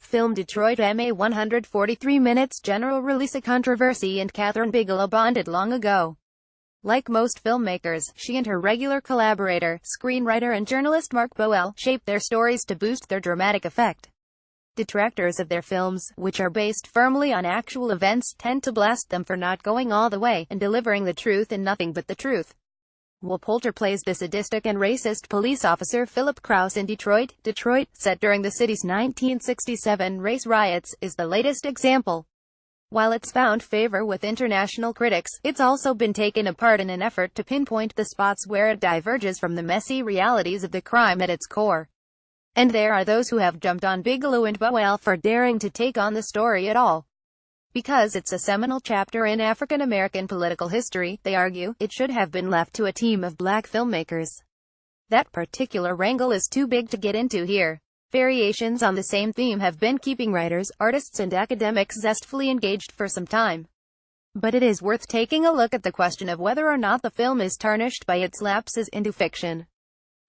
Film Detroit MA 143 minutes. General release a controversy, and Kathryn Bigelow bonded long ago. Like most filmmakers, she and her regular collaborator, screenwriter and journalist Mark Boel, shape their stories to boost their dramatic effect. Detractors of their films, which are based firmly on actual events, tend to blast them for not going all the way, and delivering the truth and nothing but the truth. Will Poulter plays the sadistic and racist police officer Philip Krause in Detroit. Detroit, set during the city's 1967 race riots, is the latest example. While it's found favor with international critics, it's also been taken apart in an effort to pinpoint the spots where it diverges from the messy realities of the crime at its core. And there are those who have jumped on Bigelow and Boel for daring to take on the story at all. Because it's a seminal chapter in African American political history, they argue, it should have been left to a team of black filmmakers. That particular wrangle is too big to get into here. Variations on the same theme have been keeping writers, artists and academics zestfully engaged for some time. But it is worth taking a look at the question of whether or not the film is tarnished by its lapses into fiction.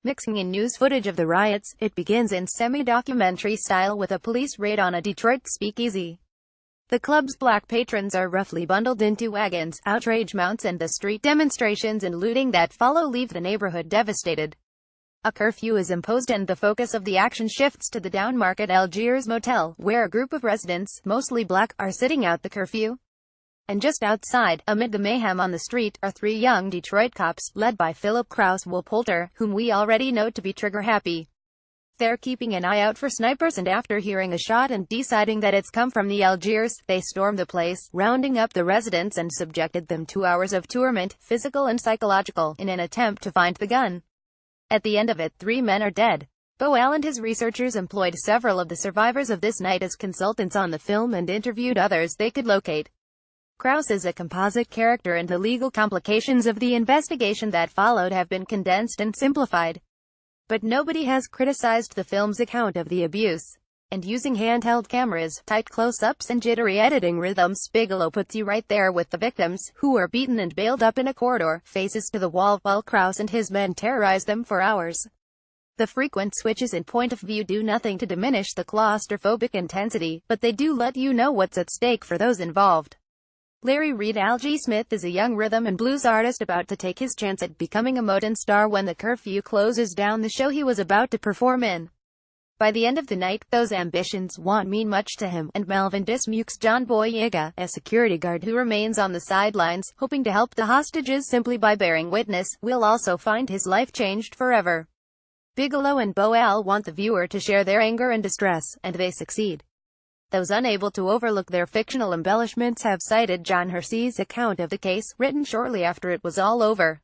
Mixing in news footage of the riots, it begins in semi-documentary style with a police raid on a Detroit speakeasy. The club's black patrons are roughly bundled into wagons, outrage mounts, and the street demonstrations and looting that follow leave the neighborhood devastated. A curfew is imposed and the focus of the action shifts to the downmarket Algiers motel, where a group of residents, mostly black, are sitting out the curfew. And just outside, amid the mayhem on the street, are three young Detroit cops, led by Philip Krause, Will Poulter, whom we already know to be trigger-happy. They're keeping an eye out for snipers, and after hearing a shot and deciding that it's come from the Algiers, they storm the place, rounding up the residents and subjected them to hours of torment, physical and psychological, in an attempt to find the gun. At the end of it, 3 men are dead. Boel and his researchers employed several of the survivors of this night as consultants on the film and interviewed others they could locate. Krause is a composite character, and the legal complications of the investigation that followed have been condensed and simplified. But nobody has criticized the film's account of the abuse. And using handheld cameras, tight close-ups and jittery editing rhythms, Bigelow puts you right there with the victims, who are beaten and bailed up in a corridor, faces to the wall, while Krause and his men terrorize them for hours. The frequent switches in point of view do nothing to diminish the claustrophobic intensity, but they do let you know what's at stake for those involved. Larry Reed Algie Smith is a young rhythm and blues artist about to take his chance at becoming a modern star when the curfew closes down the show he was about to perform in. By the end of the night, those ambitions won't mean much to him, and Melvin Dismuke's John Boyega, a security guard who remains on the sidelines, hoping to help the hostages simply by bearing witness, will also find his life changed forever. Bigelow and Boel want the viewer to share their anger and distress, and they succeed. Those unable to overlook their fictional embellishments have cited John Hersey's account of the case, written shortly after it was all over.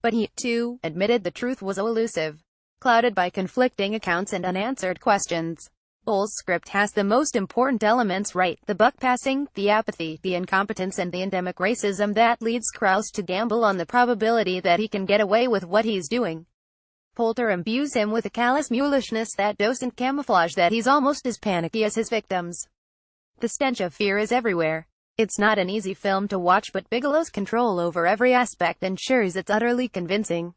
But he, too, admitted the truth was elusive, clouded by conflicting accounts and unanswered questions. Boel's script has the most important elements right: the buck passing, the apathy, the incompetence, and the endemic racism that leads Krause to gamble on the probability that he can get away with what he's doing. Poulter imbues him with a callous mulishness, that docent camouflage that he's almost as panicky as his victims. The stench of fear is everywhere. It's not an easy film to watch, but Bigelow's control over every aspect ensures it's utterly convincing.